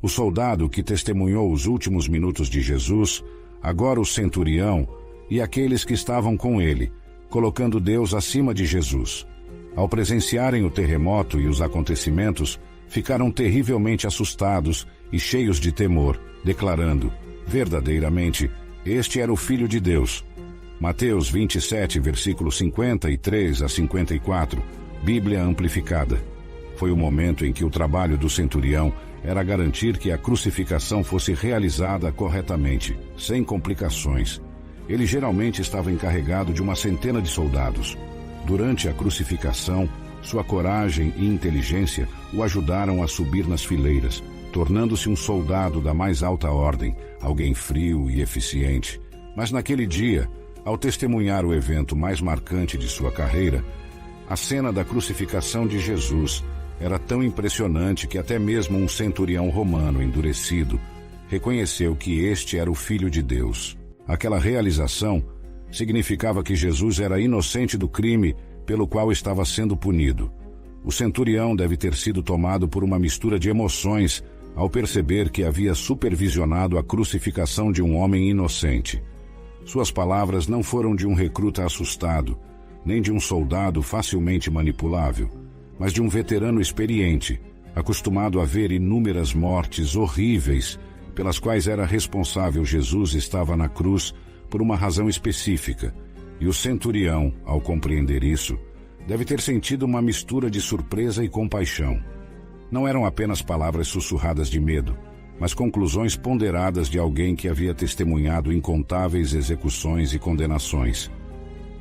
O soldado que testemunhou os últimos minutos de Jesus, agora o centurião e aqueles que estavam com ele, colocando Deus acima de Jesus. Ao presenciarem o terremoto e os acontecimentos, ficaram terrivelmente assustados e cheios de temor, declarando: verdadeiramente, este era o Filho de Deus. Mateus 27, versículos 53 a 54, Bíblia Amplificada. Foi o momento em que o trabalho do centurião era garantir que a crucificação fosse realizada corretamente, sem complicações. Ele geralmente estava encarregado de uma centena de soldados. Durante a crucificação, sua coragem e inteligência o ajudaram a subir nas fileiras, tornando-se um soldado da mais alta ordem, alguém frio e eficiente. Mas naquele dia, ao testemunhar o evento mais marcante de sua carreira, a cena da crucificação de Jesus era tão impressionante que até mesmo um centurião romano endurecido reconheceu que este era o Filho de Deus. Aquela realização significava que Jesus era inocente do crime pelo qual estava sendo punido. O centurião deve ter sido tomado por uma mistura de emoções ao perceber que havia supervisionado a crucificação de um homem inocente. Suas palavras não foram de um recruta assustado, nem de um soldado facilmente manipulável, mas de um veterano experiente, acostumado a ver inúmeras mortes horríveis, pelas quais era responsável. Jesus estava na cruz por uma razão específica, e o centurião, ao compreender isso, deve ter sentido uma mistura de surpresa e compaixão. Não eram apenas palavras sussurradas de medo, mas conclusões ponderadas de alguém que havia testemunhado incontáveis execuções e condenações.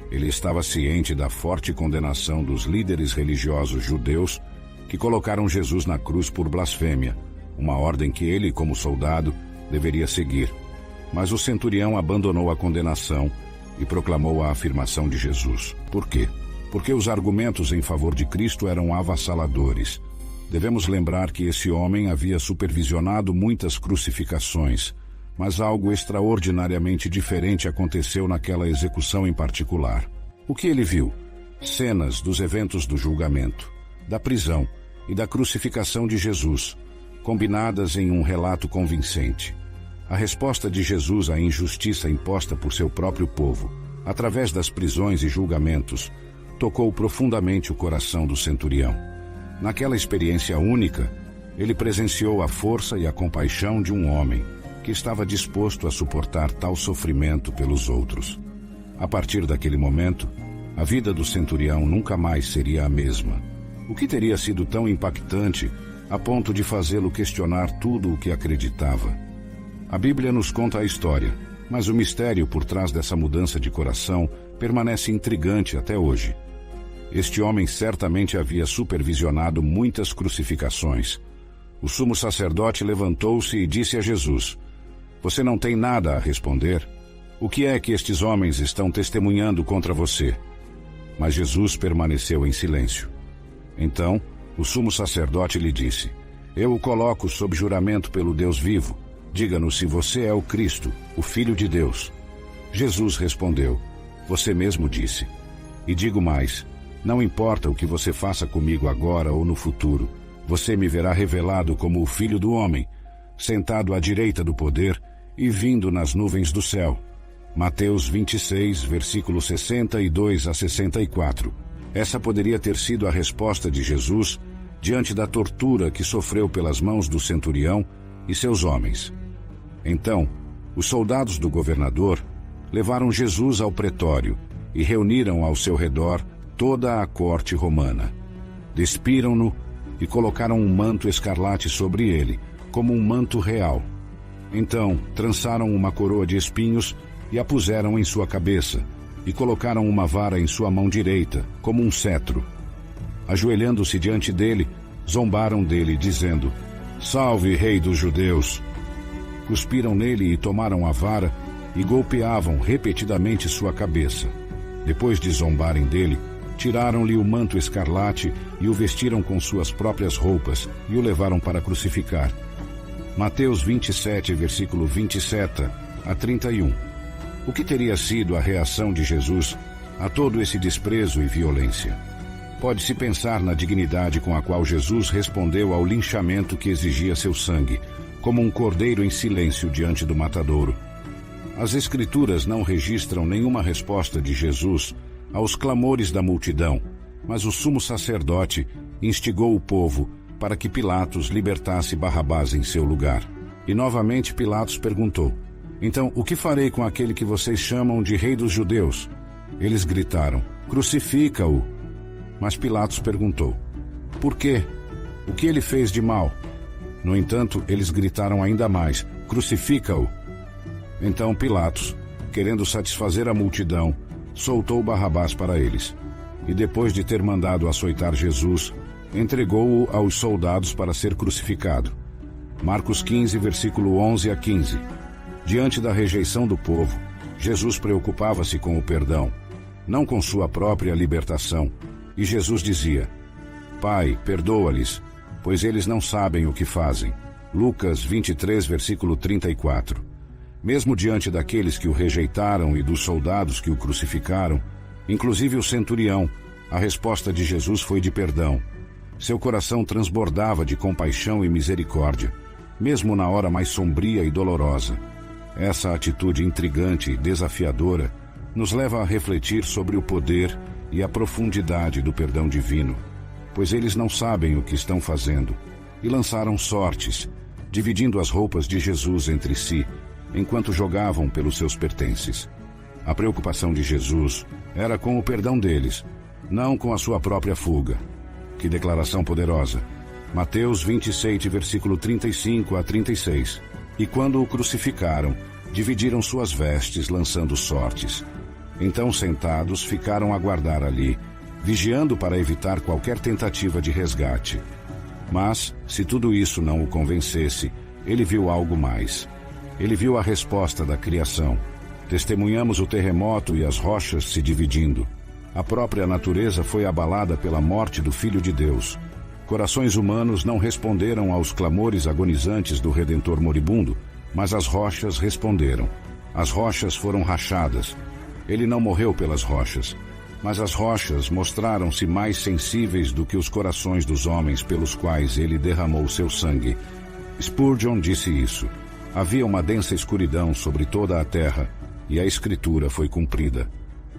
Ele estava ciente da forte condenação dos líderes religiosos judeus que colocaram Jesus na cruz por blasfêmia, uma ordem que ele, como soldado, deveria seguir. Mas o centurião abandonou a condenação e proclamou a afirmação de Jesus. Por quê? Porque os argumentos em favor de Cristo eram avassaladores. Devemos lembrar que esse homem havia supervisionado muitas crucificações, mas algo extraordinariamente diferente aconteceu naquela execução em particular. O que ele viu? Cenas dos eventos do julgamento, da prisão e da crucificação de Jesus, combinadas em um relato convincente. A resposta de Jesus à injustiça imposta por seu próprio povo, através das prisões e julgamentos, tocou profundamente o coração do centurião. Naquela experiência única, ele presenciou a força e a compaixão de um homem que estava disposto a suportar tal sofrimento pelos outros. A partir daquele momento, a vida do centurião nunca mais seria a mesma. O que teria sido tão impactante a ponto de fazê-lo questionar tudo o que acreditava? A Bíblia nos conta a história, mas o mistério por trás dessa mudança de coração permanece intrigante até hoje. Este homem certamente havia supervisionado muitas crucificações. O sumo sacerdote levantou-se e disse a Jesus: "Você não tem nada a responder? O que é que estes homens estão testemunhando contra você?" Mas Jesus permaneceu em silêncio. Então, o sumo sacerdote lhe disse: "Eu o coloco sob juramento pelo Deus vivo. Diga-nos se você é o Cristo, o Filho de Deus." Jesus respondeu: "Você mesmo disse. E digo mais, não importa o que você faça comigo agora ou no futuro, você me verá revelado como o Filho do Homem, sentado à direita do poder e vindo nas nuvens do céu." Mateus 26, versículos 62 a 64. Essa poderia ter sido a resposta de Jesus diante da tortura que sofreu pelas mãos do centurião e seus homens. Então, os soldados do governador levaram Jesus ao pretório e reuniram ao seu redor toda a corte romana. Despiram-no e colocaram um manto escarlate sobre ele, como um manto real. Então, trançaram uma coroa de espinhos e a puseram em sua cabeça, e colocaram uma vara em sua mão direita, como um cetro. Ajoelhando-se diante dele, zombaram dele, dizendo: "Salve, Rei dos Judeus!" Cuspiram nele e tomaram a vara e golpeavam repetidamente sua cabeça. Depois de zombarem dele, tiraram-lhe o manto escarlate e o vestiram com suas próprias roupas e o levaram para crucificar. Mateus 27, versículo 27 a 31. O que teria sido a reação de Jesus a todo esse desprezo e violência? Pode-se pensar na dignidade com a qual Jesus respondeu ao linchamento que exigia seu sangue, como um cordeiro em silêncio diante do matadouro. As Escrituras não registram nenhuma resposta de Jesus aos clamores da multidão, mas o sumo sacerdote instigou o povo para que Pilatos libertasse Barrabás em seu lugar. E novamente Pilatos perguntou: então, o que farei com aquele que vocês chamam de Rei dos Judeus? Eles gritaram: crucifica-o! Mas Pilatos perguntou: por quê? O que ele fez de mal? No entanto, eles gritaram ainda mais: crucifica-o! Então Pilatos, querendo satisfazer a multidão, soltou Barrabás para eles. E depois de ter mandado açoitar Jesus, entregou-o aos soldados para ser crucificado. Marcos 15, versículo 11 a 15. Diante da rejeição do povo, Jesus preocupava-se com o perdão, não com sua própria libertação. E Jesus dizia: Pai, perdoa-lhes, pois eles não sabem o que fazem. Lucas 23, versículo 34. Mesmo diante daqueles que o rejeitaram e dos soldados que o crucificaram, inclusive o centurião, a resposta de Jesus foi de perdão. Seu coração transbordava de compaixão e misericórdia, mesmo na hora mais sombria e dolorosa. Essa atitude intrigante e desafiadora nos leva a refletir sobre o poder e a profundidade do perdão divino, pois eles não sabem o que estão fazendo, e lançaram sortes, dividindo as roupas de Jesus entre si, enquanto jogavam pelos seus pertences. A preocupação de Jesus era com o perdão deles, não com a sua própria fuga. Que declaração poderosa! Mateus 26, versículo 35 a 36. E quando o crucificaram, dividiram suas vestes, lançando sortes. Então, sentados, ficaram a guardar ali, vigiando para evitar qualquer tentativa de resgate. Mas, se tudo isso não o convencesse, ele viu algo mais. Ele viu a resposta da criação. Testemunhamos o terremoto e as rochas se dividindo. A própria natureza foi abalada pela morte do Filho de Deus. Corações humanos não responderam aos clamores agonizantes do Redentor moribundo, mas as rochas responderam. As rochas foram rachadas. Ele não morreu pelas rochas, mas as rochas mostraram-se mais sensíveis do que os corações dos homens pelos quais ele derramou seu sangue. Spurgeon disse isso. Havia uma densa escuridão sobre toda a terra, e a Escritura foi cumprida.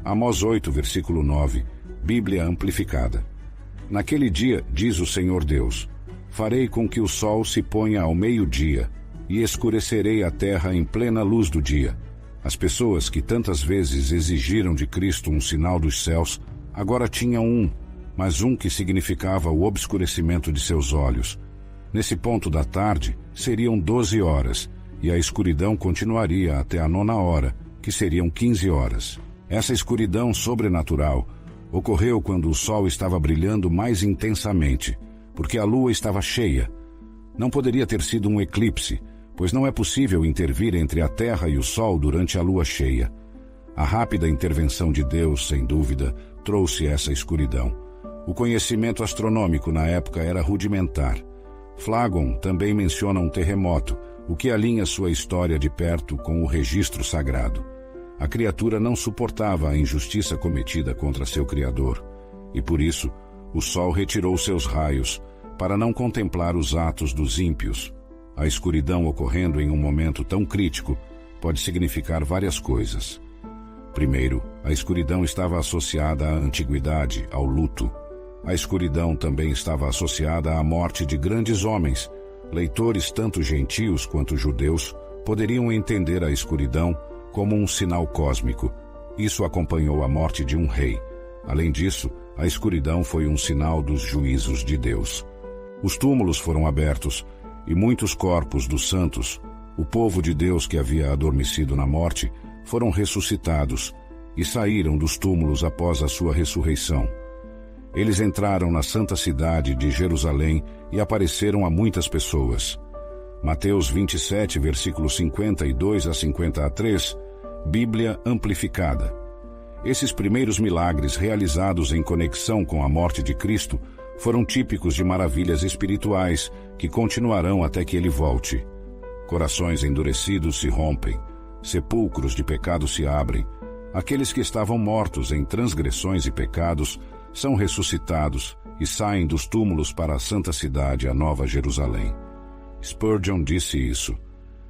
Amós 8, versículo 9, Bíblia amplificada. Naquele dia, diz o Senhor Deus, farei com que o sol se ponha ao meio-dia, e escurecerei a terra em plena luz do dia. As pessoas que tantas vezes exigiram de Cristo um sinal dos céus, agora tinham um, mas um que significava o obscurecimento de seus olhos. Nesse ponto da tarde, seriam 12 horas, e a escuridão continuaria até a 9ª hora, que seriam 15 horas. Essa escuridão sobrenatural ocorreu quando o sol estava brilhando mais intensamente, porque a lua estava cheia. Não poderia ter sido um eclipse, pois não é possível intervir entre a terra e o sol durante a lua cheia. A rápida intervenção de Deus, sem dúvida, trouxe essa escuridão. O conhecimento astronômico na época era rudimentar. Phlegon também menciona um terremoto, o que alinha sua história de perto com o registro sagrado. A criatura não suportava a injustiça cometida contra seu Criador, e por isso o sol retirou seus raios, para não contemplar os atos dos ímpios. A escuridão ocorrendo em um momento tão crítico pode significar várias coisas. Primeiro, a escuridão estava associada à antiguidade, ao luto. A escuridão também estava associada à morte de grandes homens. Leitores tanto gentios quanto judeus poderiam entender a escuridão como um sinal cósmico. Isso acompanhou a morte de um rei. Além disso, a escuridão foi um sinal dos juízos de Deus. Os túmulos foram abertos, e muitos corpos dos santos, o povo de Deus que havia adormecido na morte, foram ressuscitados e saíram dos túmulos após a sua ressurreição. Eles entraram na santa cidade de Jerusalém e apareceram a muitas pessoas. Mateus 27, versículos 52 a 53, Bíblia amplificada. Esses primeiros milagres realizados em conexão com a morte de Cristo foram típicos de maravilhas espirituais que continuarão até que ele volte. Corações endurecidos se rompem, sepulcros de pecado se abrem, aqueles que estavam mortos em transgressões e pecados são ressuscitados e saem dos túmulos para a santa cidade, a Nova Jerusalém. Spurgeon disse isso.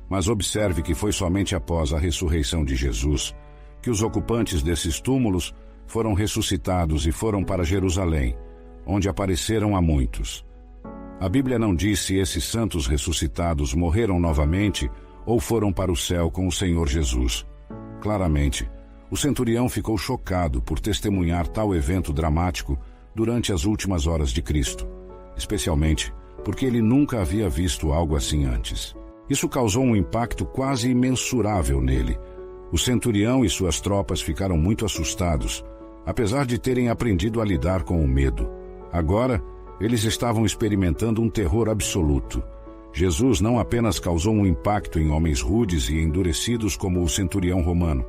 Mas observe que foi somente após a ressurreição de Jesus que os ocupantes desses túmulos foram ressuscitados e foram para Jerusalém, onde apareceram a muitos. A Bíblia não diz se esses santos ressuscitados morreram novamente ou foram para o céu com o Senhor Jesus. Claramente, o centurião ficou chocado por testemunhar tal evento dramático durante as últimas horas de Cristo, especialmente porque ele nunca havia visto algo assim antes. Isso causou um impacto quase imensurável nele. O centurião e suas tropas ficaram muito assustados, apesar de terem aprendido a lidar com o medo. Agora, eles estavam experimentando um terror absoluto. Jesus não apenas causou um impacto em homens rudes e endurecidos como o centurião romano,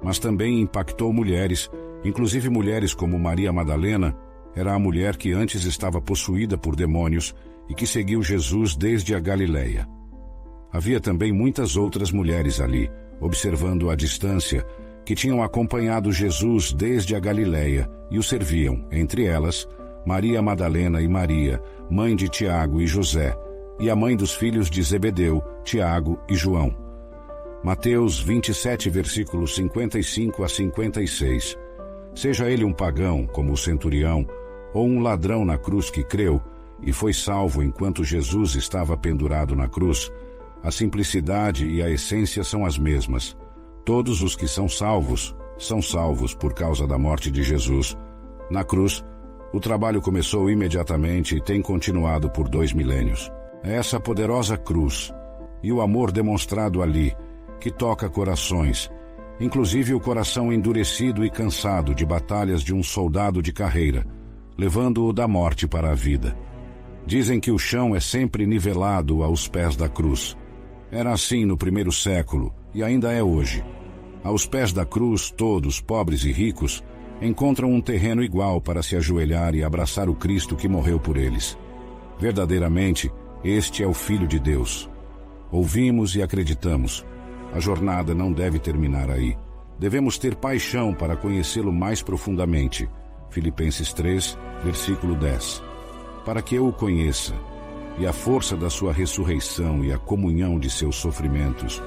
mas também impactou mulheres, inclusive mulheres como Maria Madalena, era a mulher que antes estava possuída por demônios e que seguiu Jesus desde a Galileia. Havia também muitas outras mulheres ali, observando à distância, que tinham acompanhado Jesus desde a Galileia e o serviam, entre elas, Maria Madalena e Maria, mãe de Tiago e José, e a mãe dos filhos de Zebedeu, Tiago e João. Mateus 27, versículos 55 a 56. Seja ele um pagão, como o centurião, ou um ladrão na cruz que creu e foi salvo enquanto Jesus estava pendurado na cruz, a simplicidade e a essência são as mesmas. Todos os que são salvos por causa da morte de Jesus. Na cruz, o trabalho começou imediatamente e tem continuado por 2 milênios. É essa poderosa cruz e o amor demonstrado ali que toca corações, inclusive o coração endurecido e cansado de batalhas de um soldado de carreira, levando-o da morte para a vida. Dizem que o chão é sempre nivelado aos pés da cruz. Era assim no primeiro século e ainda é hoje. Aos pés da cruz, todos, pobres e ricos, encontram um terreno igual para se ajoelhar e abraçar o Cristo que morreu por eles. Verdadeiramente, este é o Filho de Deus. Ouvimos e acreditamos. A jornada não deve terminar aí. Devemos ter paixão para conhecê-lo mais profundamente. Filipenses 3, versículo 10. Para que eu o conheça, e a força da sua ressurreição e a comunhão de seus sofrimentos,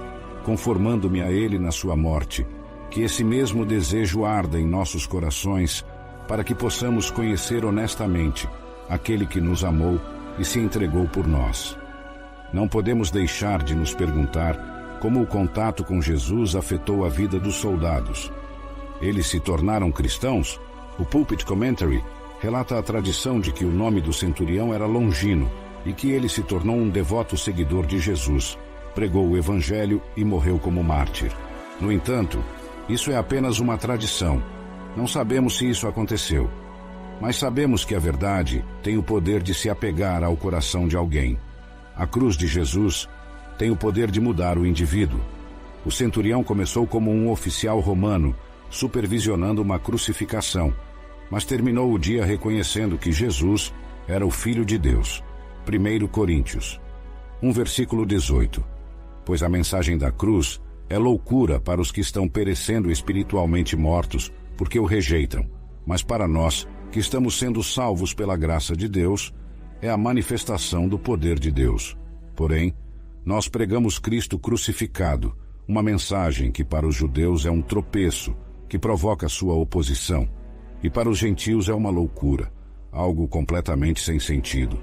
conformando-me a ele na sua morte, que esse mesmo desejo arda em nossos corações, para que possamos conhecer honestamente aquele que nos amou e se entregou por nós. Não podemos deixar de nos perguntar como o contato com Jesus afetou a vida dos soldados. Eles se tornaram cristãos? O Pulpit Commentary relata a tradição de que o nome do centurião era Longino e que ele se tornou um devoto seguidor de Jesus, pregou o Evangelho e morreu como mártir. No entanto, isso é apenas uma tradição. Não sabemos se isso aconteceu. Mas sabemos que a verdade tem o poder de se apegar ao coração de alguém. A cruz de Jesus tem o poder de mudar o indivíduo. O centurião começou como um oficial romano, supervisionando uma crucificação, mas terminou o dia reconhecendo que Jesus era o Filho de Deus. 1 Coríntios 1, versículo 18. Pois a mensagem da cruz é loucura para os que estão perecendo espiritualmente mortos, porque o rejeitam, mas para nós, que estamos sendo salvos pela graça de Deus, é a manifestação do poder de Deus. Porém, nós pregamos Cristo crucificado, uma mensagem que para os judeus é um tropeço, que provoca sua oposição, e para os gentios é uma loucura, algo completamente sem sentido.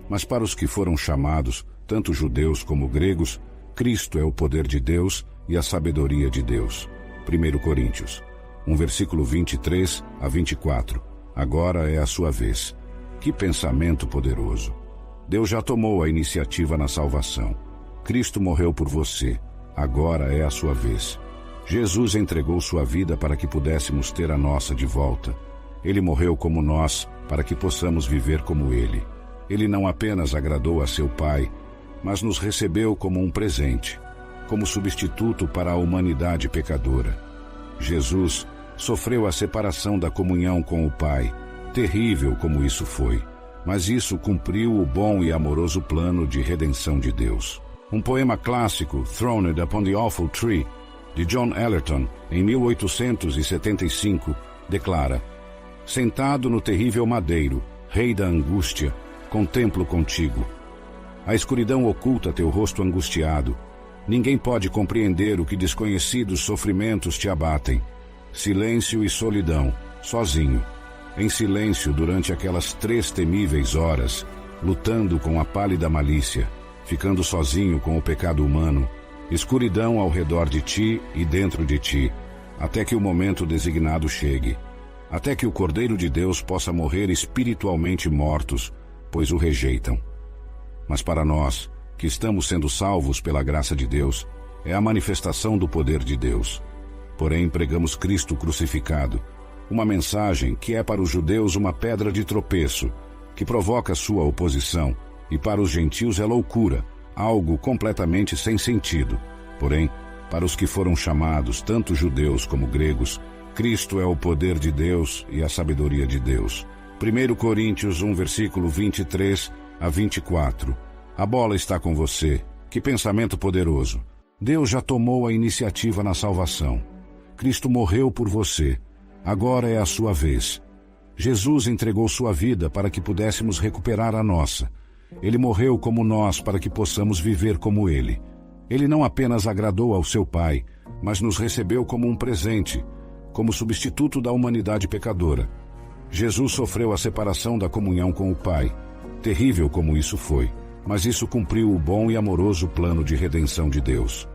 Mas para os que foram chamados, tanto judeus como gregos, Cristo é o poder de Deus e a sabedoria de Deus. 1 Coríntios 1, versículo 23 a 24. Agora é a sua vez. Que pensamento poderoso! Deus já tomou a iniciativa na salvação. Cristo morreu por você. Agora é a sua vez. Jesus entregou sua vida para que pudéssemos ter a nossa de volta. Ele morreu como nós, para que possamos viver como Ele. Ele não apenas agradou a seu Pai, mas nos recebeu como um presente, como substituto para a humanidade pecadora. Jesus sofreu a separação da comunhão com o Pai, terrível como isso foi, mas isso cumpriu o bom e amoroso plano de redenção de Deus. Um poema clássico, Throned Upon the Awful Tree, de John Ellerton, em 1875, declara: Sentado no terrível madeiro, Rei da angústia, contemplo contigo. A escuridão oculta teu rosto angustiado. Ninguém pode compreender o que desconhecidos sofrimentos te abatem. Silêncio e solidão, sozinho. Em silêncio durante aquelas 3 temíveis horas, lutando com a pálida malícia, ficando sozinho com o pecado humano, escuridão ao redor de ti e dentro de ti, até que o momento designado chegue, até que o Cordeiro de Deus possa morrer espiritualmente mortos, pois o rejeitam. Mas para nós, que estamos sendo salvos pela graça de Deus, é a manifestação do poder de Deus. Porém, pregamos Cristo crucificado, uma mensagem que é para os judeus uma pedra de tropeço, que provoca sua oposição, e para os gentios é loucura, algo completamente sem sentido. Porém, para os que foram chamados, tanto judeus como gregos, Cristo é o poder de Deus e a sabedoria de Deus. 1 Coríntios 1, versículo 23 a 24. A bola está com você. Que pensamento poderoso! Deus já tomou a iniciativa na salvação. Cristo morreu por você. Agora é a sua vez. Jesus entregou sua vida para que pudéssemos recuperar a nossa. Ele morreu como nós para que possamos viver como Ele. Ele não apenas agradou ao seu Pai, mas nos recebeu como um presente, como substituto da humanidade pecadora. Jesus sofreu a separação da comunhão com o Pai. Terrível como isso foi, mas isso cumpriu o bom e amoroso plano de redenção de Deus.